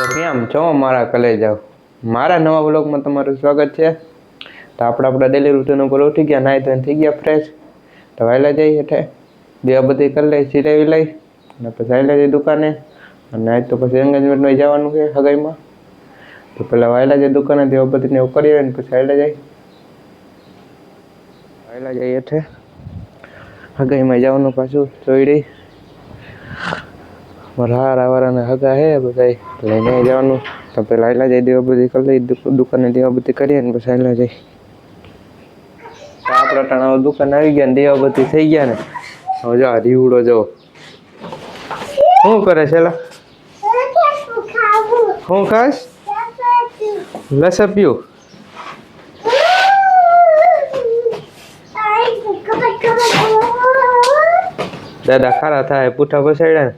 તો કેમ છો મારા કલેજાઓ, મારા નવા બ્લોગમાં તમારું સ્વાગત છે। તો આપણા ડેલી રૂટીન ઉપર ઉઠી ગયા, નાહી ધોઈને થઈ ગયા ફ્રેશ। તો વહેલા જઈએ હેઠે દીવાબત્તી કરી લઈ, સિરાવી લઈ અને પછી વહેલા જઈ દુકાને। અને આજ તો પછી એંગેજમેન્ટમાં જવાનું છે હગાઈમાં। તો પહેલાં વહેલા જઈ દુકાને દીવાબત્તીને એવું કરી આવે ને પછી વહેલા જઈ હેઠે હગાઈમાં જવાનું પાછું ચોયડી હારાવાળાને હગા હે બધા લઈને જવાનું। તો પેલા આયલા જઈ દીવાબત્તી કરી લઈ, દુકાને દીવાબત્તી કરીએ ને પછી આયલા જઈ આપણા ટાણા દુકાન આવી ગયા ને દીવાબત્તી થઈ ગયા ને। હવે જો રીવડો જો શું કરે છે? શું ખાસ? લસપ્યું દાદા ખારા થાય પૂઠા બસાડ્યા ને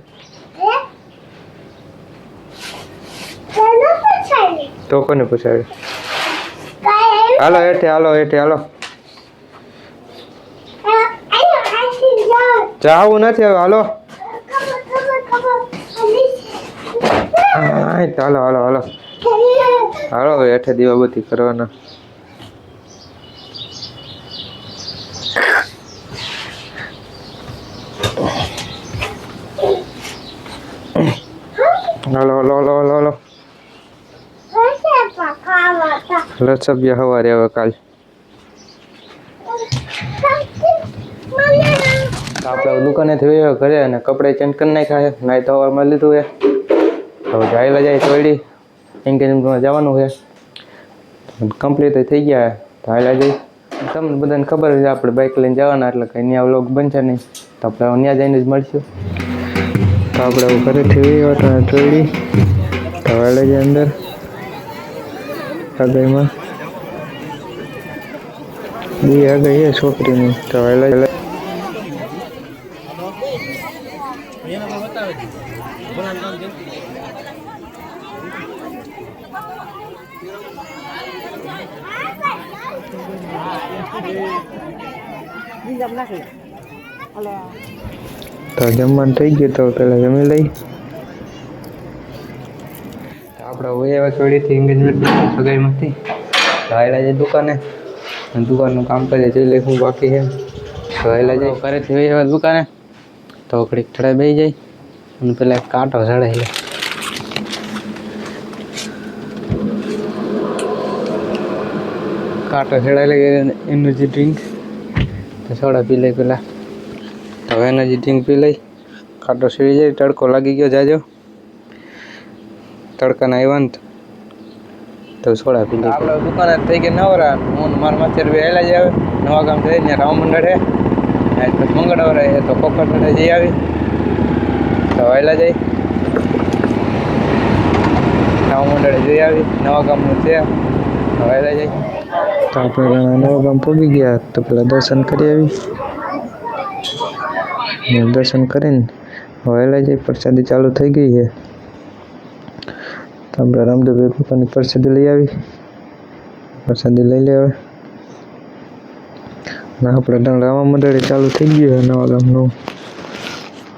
તો કોને પૂછાડે? હાલો હેઠે, હાલો હેઠે, હાલો। જાવું નથી હવે, હાલો હાલો હાલો હાલો હાલો હેઠે દીવાબત્તી કરવાના। હાલો હાલો હાલો હાલો હાલો લસબ્યા સવારે હવે કાલ આપણે દુકાનેથી વયો ઘરે અને કપડે ચેન્જ કરી નાખ્યા છે, નાઈ તો સવારમાં લીધું છે। હવે જાયલા જાય ચોયડી એન્ગેજમેન્ટમાં જવાનું છે, કમ્પ્લીટ થઈ ગયા। તો હાયલા જઈ તમને બધાને ખબર છે આપણે બાઇક લઈને જવાના એટલે કંઈ ત્યાં વ્લોગ બનશે નહીં, તો આપણે ત્યાં જઈને જ મળશું। તો આપણે ઘરેથી વયો તો ચોયડી તો હાયલા જાય અંદર હગાઈમાં બી હગાઈ છે છોકરીની। તો હાયલા તો જમવાનું થઈ ગયું, તો પેલા જમી લઈ। આપણે હવે ચોડીથી એંગેજમેન્ટ સગાઈમાંથી તો હાયલા જાય દુકાને, દુકાનનું કામ કરીએ જોઈ લઈ શું બાકી છે। તો હાયલા જાય ઘરેથી હવે દુકાને તો ઘડીક થોડા બેસી જાય અને પેલા એક કાંટો ચડાવી લે। કાંટો ચડાવી લે એનર્જી ડ્રિંક તો સોડા પી લઈ પેલા। તો એનર્જી ડ્રિંક પી લઈ, કાંટો સીવી જાય, તડકો લાગી ગયો જાજો, તડકાના આવ્યા ને તો સોડા પી લઈ। આપણે દુકાને થઈ ગયા નવરા, હું મારા માથે વહેલા જ આવે નવા ગામ થઈ ત્યાં રામ મંડળ છે, આજ પછી મંગળવાર છે તો કોકરઠે જઈ આવી તો વહેલા જઈ રામ મંડળે જઈ આવી, નવા ગામનું છે તો વહેલા જઈ। તો આપણે નવા ગામ પહોંચી ગયા તો પેલા દર્શન કરી આવી, દર્શન કરીને વહેલા જઈ પ્રસાદી ચાલુ થઈ ગઈ છે તો આપણે રામદેવભાઈ પોતાની પ્રસાદી લઈ આવી, પ્રસાદી લઈ લે હવે ને આપણે રામા મંડળે ચાલુ થઈ ગયું છે નવા ગામનું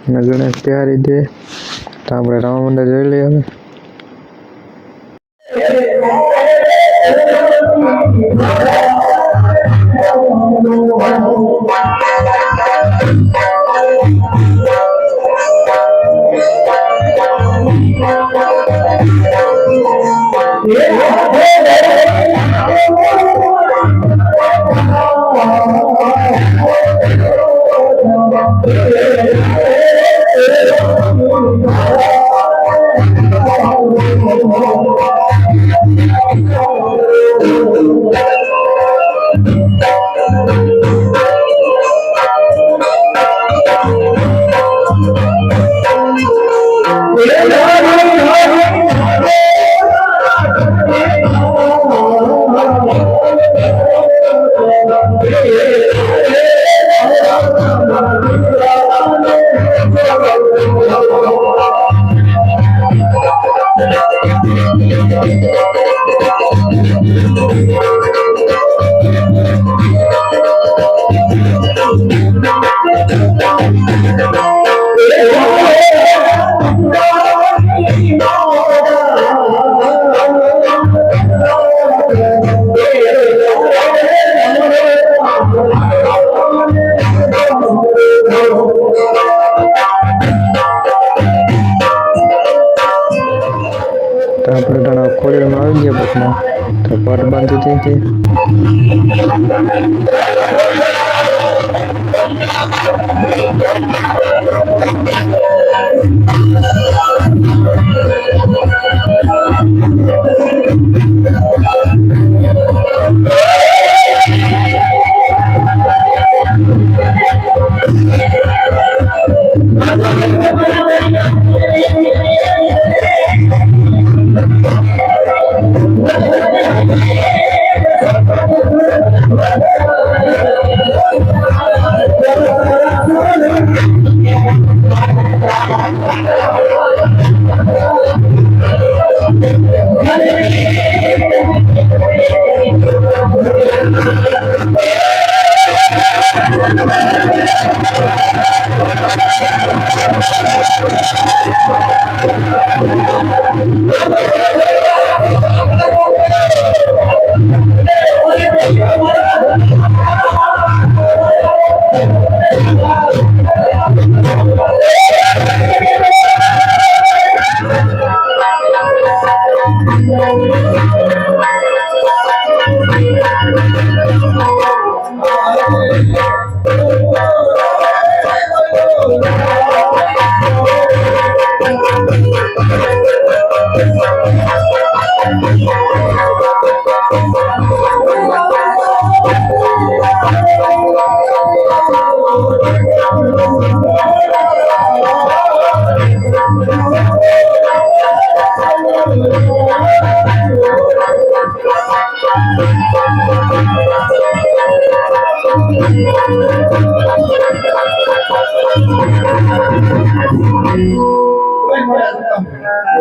અને ગણેશ તૈયારી દે તો આપણે રામા મંડળ જોઈ લઈએ હવે। આપણે ઘણા ખોડીમાં આવી ગયા બસમાં તો પટ બાંધી હતી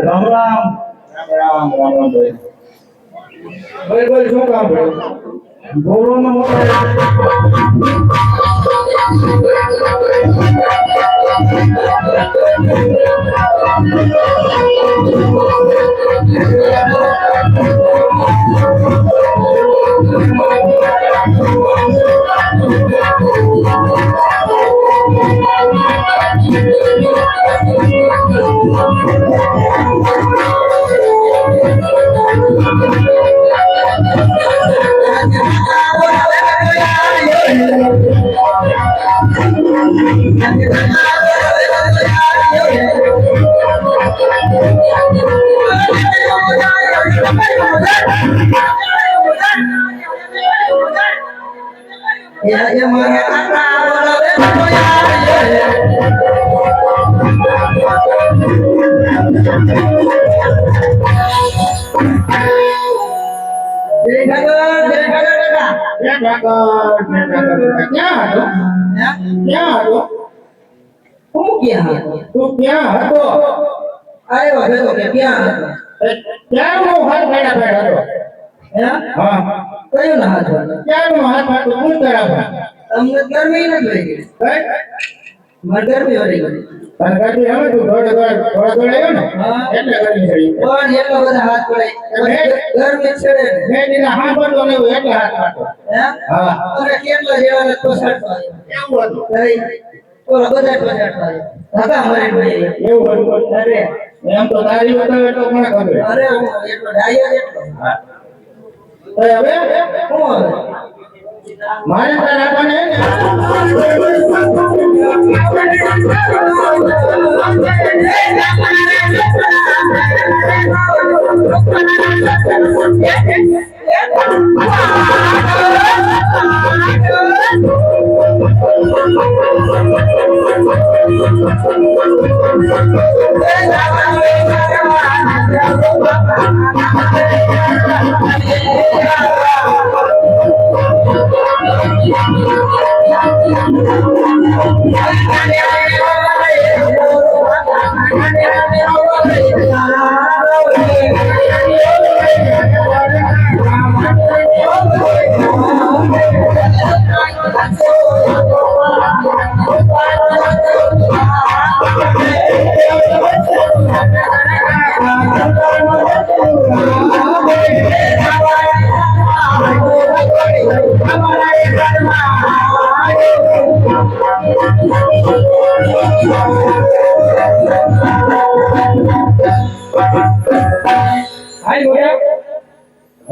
રામ રામ રામ રામ ભાઈ ભાઈ શું કામ ભાઈ બોલવામાં એમ તો તારી બતાવે તો કોણ કરે અરે એટલો ડાયો એટલો હવે કોણ મારે તારા બને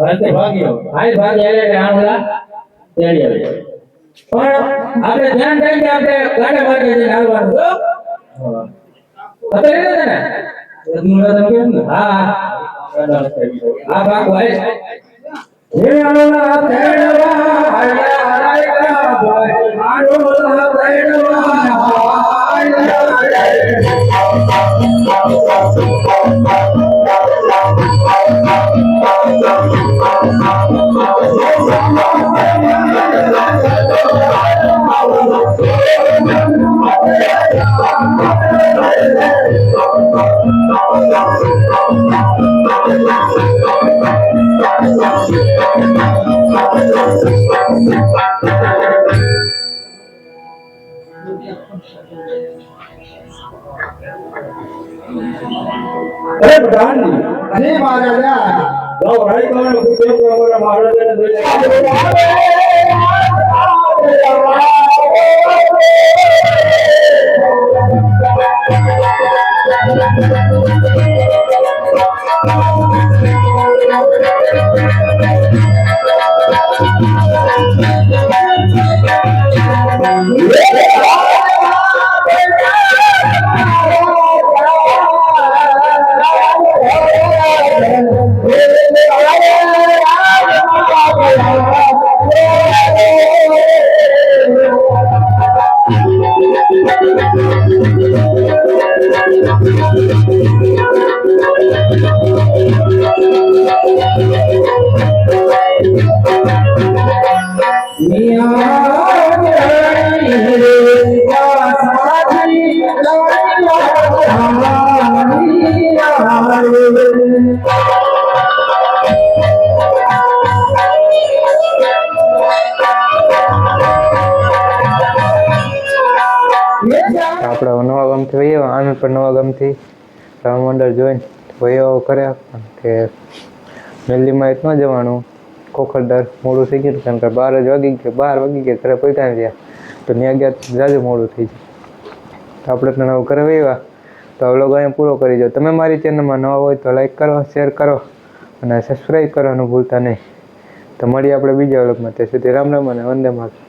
ભાઈ ભાગ્યો ભાઈ ભાગ્ય એટલે આંગળા તેડી આવે પણ આપણે ધ્યાન રાખીએ આપણે ગાડે માર્ગે જઈને હાલવાનું તો ખબર છે ને રત્નુરાધન કેમ ને હા આ ભાગ હોય હે આંગળા તેડવા આયા આયા ભાઈ આંગળા તેડવા અરે પ્રધાન જી મહારાજા લો રાઈ કોણ પૂછે તો અમારા મહારાજાને દઈ આપણે નવા ગામથી વહી આવ્યા આનંદ પર નવા ગામથી રામ મંડળ જોઈને વહી આવ્યો કર્યા કે દિલ્હીમાં ન જવાનું ખોખરદાર મોડું થઈ ગયું કારણ કે 12 વાગી ગયા ઘરે પહોંચ્યા ને ત્યાં તો ત્યાં ગયા જાજુ મોડું થઈ જાય તો આપણે પણ હવે ઘરે વહી આવ્યા તો આ વ્લોગ અહીંયા પૂરો કરી દો તમે મારી ચેનલમાં નવા હોય તો લાઈક કરો શેર કરો અને સબસ્ક્રાઈબ કરવાનું ભૂલતા નહીં તો મળીએ આપણે બીજા વ્લોગમાં ત્યાં સુધી રામ રામ અને વંદે માતરમ